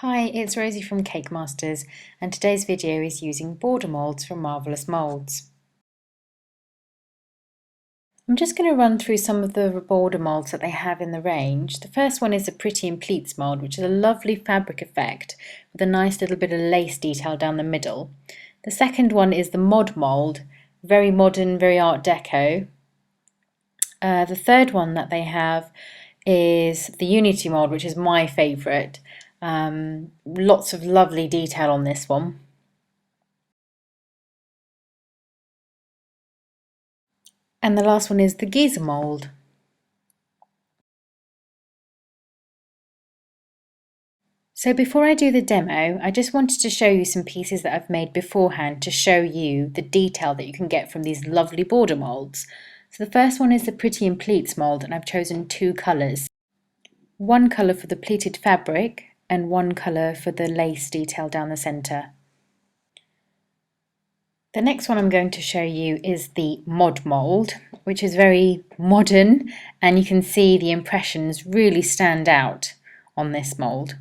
Hi, it's Rosie from Cake Masters, and today's video is using border moulds from Marvellous Moulds. I'm just going to run through some of the border moulds that they have in the range. The first one is a Pretty in Pleats mould, which is a lovely fabric effect with a nice little bit of lace detail down the middle. The second one is the Mod mould, very modern, very Art Deco. The third one that they have is the Unity mould, which is my favourite. Lots of lovely detail on this one. And the last one is the Giza mould. So before I do the demo, I just wanted to show you some pieces that I've made beforehand to show you the detail that you can get from these lovely border moulds. So the first one is the Pretty in Pleats mould, and I've chosen two colours. One colour for the pleated fabric and one colour for the lace detail down the centre. The next one I'm going to show you is the Mod mould, which is very modern, and you can see the impressions really stand out on this mould.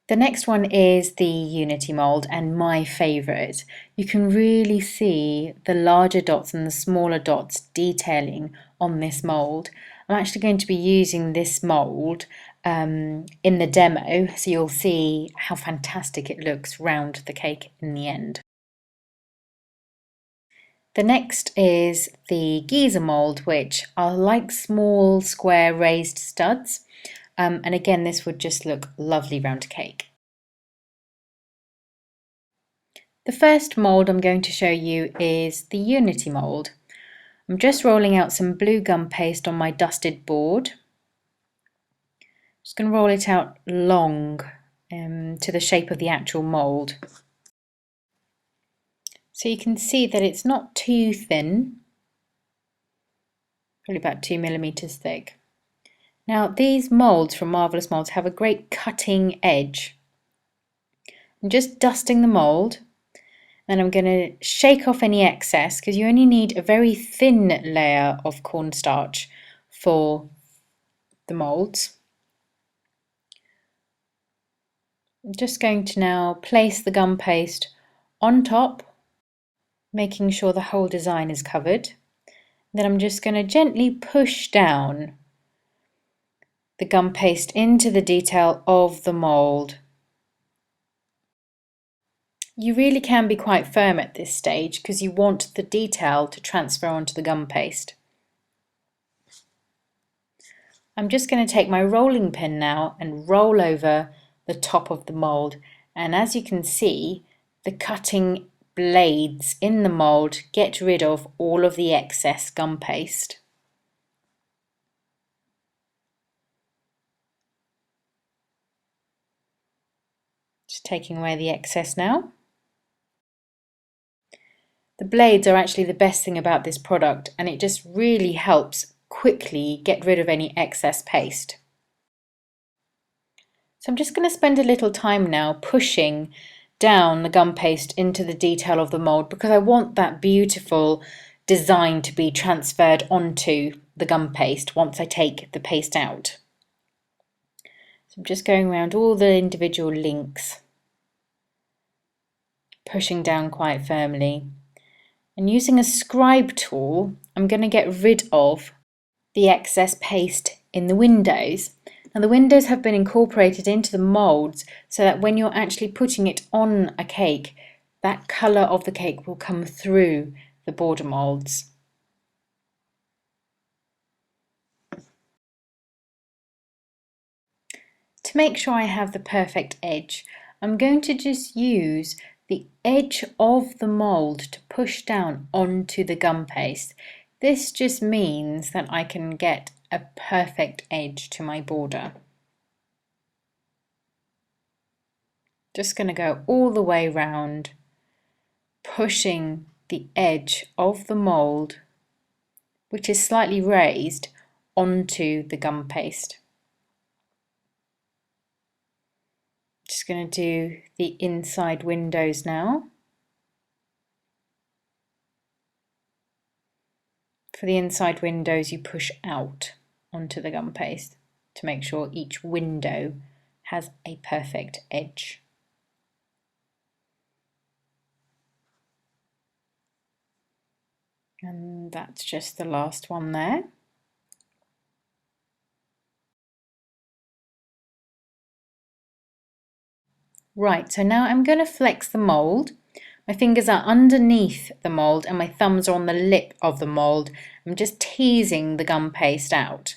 The next one is the Unity mould, and my favourite. You can really see the larger dots and the smaller dots detailing on this mould. I'm actually going to be using this mould in the demo, so you'll see how fantastic it looks round the cake in the end. The next is the Giza mould, which are like small square raised studs. And again, this would just look lovely round a cake. The first mould I'm going to show you is the Unity mould. I'm just rolling out some blue gum paste on my dusted board. Just going to roll it out long to the shape of the actual mould. So you can see that it's not too thin, probably about 2 millimeters thick. Now these moulds from Marvellous Moulds have a great cutting edge. I'm just dusting the mould, and I'm going to shake off any excess because you only need a very thin layer of cornstarch for the moulds. I'm just going to now place the gum paste on top, making sure the whole design is covered. Then I'm just going to gently push down the gum paste into the detail of the mould. You really can be quite firm at this stage because you want the detail to transfer onto the gum paste. I'm just going to take my rolling pin now and roll over the top of the mould, and as you can see, the cutting blades in the mould get rid of all of the excess gum paste. Just taking away the excess now. The blades are actually the best thing about this product, and it just really helps quickly get rid of any excess paste. So I'm just going to spend a little time now pushing down the gum paste into the detail of the mould because I want that beautiful design to be transferred onto the gum paste once I take the paste out. So I'm just going around all the individual links, pushing down quite firmly. And using a scribe tool, I'm going to get rid of the excess paste in the windows. Now the windows have been incorporated into the moulds so that when you're actually putting it on a cake, that colour of the cake will come through the border moulds. To make sure I have the perfect edge, I'm going to just use the edge of the mould to push down onto the gum paste. This just means that I can get a perfect edge to my border. Just going to go all the way round, pushing the edge of the mould, which is slightly raised, onto the gum paste. Just going to do the inside windows now. For the inside windows, you push out onto the gum paste to make sure each window has a perfect edge. And that's just the last one there. Right, so now I'm going to flex the mould. My fingers are underneath the mould and my thumbs are on the lip of the mould. I'm just teasing the gum paste out.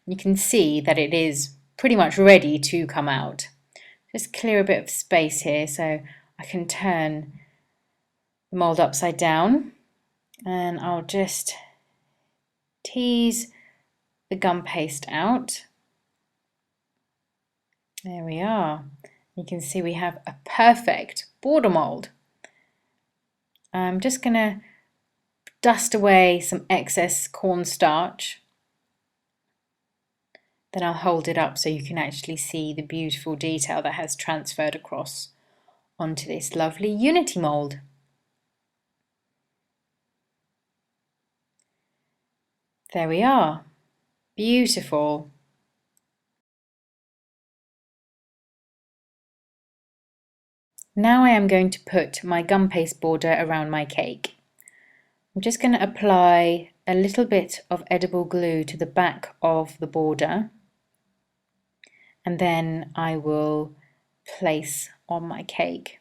You can see that it is pretty much ready to come out. Just clear a bit of space here so I can turn the mould upside down, and I'll just tease the gum paste out. There we are. You can see we have a perfect border mould. I'm just going to dust away some excess cornstarch. Then I'll hold it up so you can actually see the beautiful detail that has transferred across onto this lovely Unity mould. There we are. Beautiful. Now I am going to put my gum paste border around my cake. I'm just going to apply a little bit of edible glue to the back of the border, and then I will place on my cake.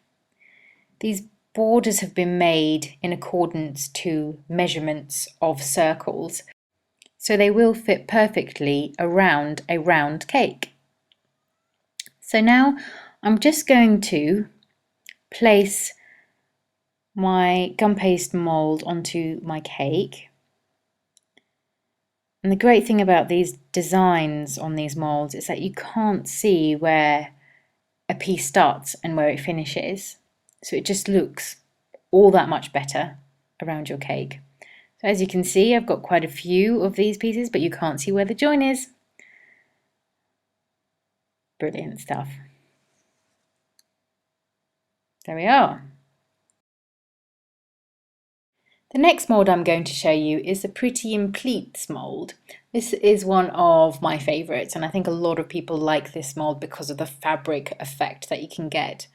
These borders have been made in accordance to measurements of circles, so they will fit perfectly around a round cake. So now I'm just going to place my gum paste mould onto my cake. And the great thing about these designs on these moulds is that you can't see where a piece starts and where it finishes. So it just looks all that much better around your cake. So as you can see, I've got quite a few of these pieces, but you can't see where the join is. Brilliant stuff. There we are. The next mould I'm going to show you is the Pretty in Pleats mould. This is one of my favourites, and I think a lot of people like this mould because of the fabric effect that you can get.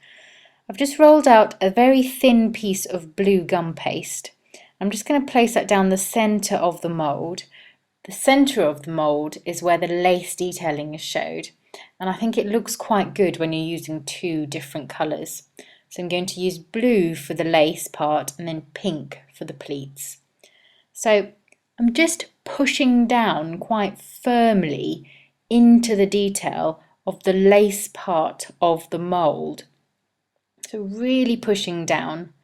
I've just rolled out a very thin piece of blue gum paste. I'm just going to place that down the centre of the mould. The centre of the mould is where the lace detailing is showed, and I think it looks quite good when you're using two different colours. So I'm going to use blue for the lace part and then pink for the pleats. So I'm just pushing down quite firmly into the detail of the lace part of the mould. So really pushing down.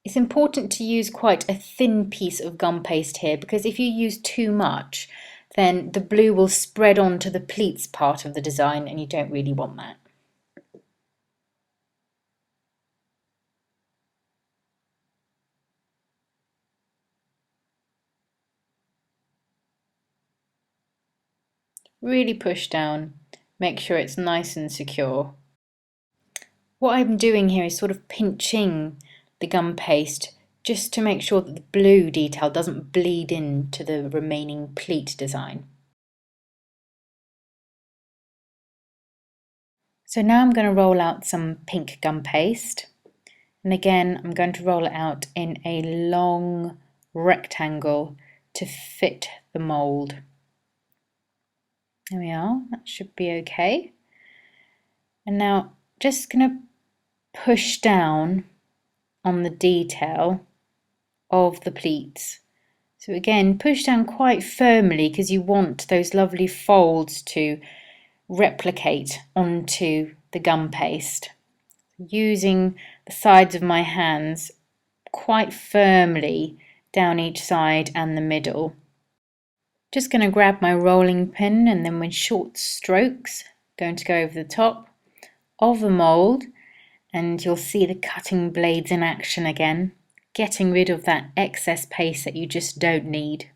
It's important to use quite a thin piece of gum paste here, because if you use too much, then the blue will spread onto the pleats part of the design, and you don't really want that. Really push down, make sure it's nice and secure. What I'm doing here is sort of pinching the gum paste just to make sure that the blue detail doesn't bleed into the remaining pleat design. So now I'm going to roll out some pink gum paste, and again I'm going to roll it out in a long rectangle to fit the mould. There we are, that should be okay. And now just going to push down on the detail of the pleats. So again, push down quite firmly because you want those lovely folds to replicate onto the gum paste. Using the sides of my hands quite firmly down each side and the middle. Just going to grab my rolling pin, and then with short strokes, going to go over the top of the mould, and you'll see the cutting blades in action again, getting rid of that excess paste that you just don't need.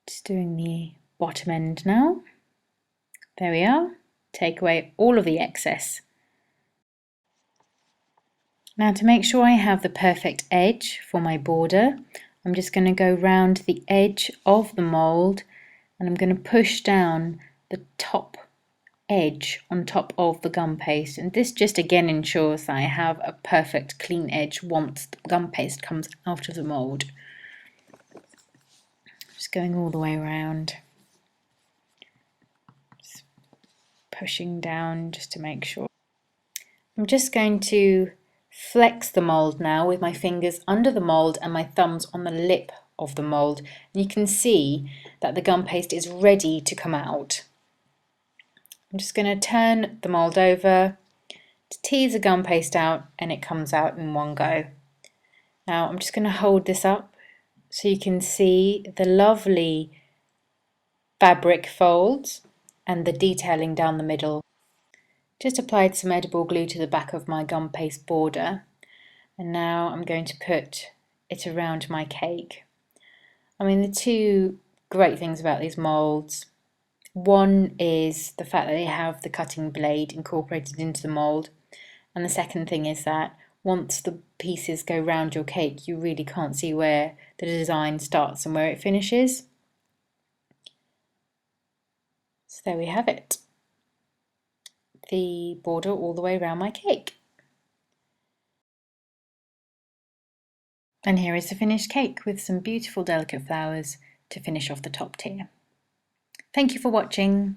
Just doing the bottom end now. There we are. Take away all of the excess. Now, to make sure I have the perfect edge for my border, I'm just going to go round the edge of the mould and I'm going to push down the top edge on top of the gum paste, and this just again ensures that I have a perfect clean edge once the gum paste comes out of the mould. Just going all the way around, just pushing down just to make sure. I'm just going to flex the mould now with my fingers under the mould and my thumbs on the lip of the mould, and you can see that the gum paste is ready to come out. I'm just going to turn the mould over to tease the gum paste out, and it comes out in one go. Now I'm just going to hold this up so you can see the lovely fabric folds and the detailing down the middle. Just applied some edible glue to the back of my gum paste border, and now I'm going to put it around my cake. I mean, the two great things about these moulds, one is the fact that they have the cutting blade incorporated into the mould, and the second thing is that once the pieces go round your cake, you really can't see where the design starts and where it finishes. So there we have it, the border all the way around my cake. And here is the finished cake with some beautiful delicate flowers to finish off the top tier. Thank you for watching.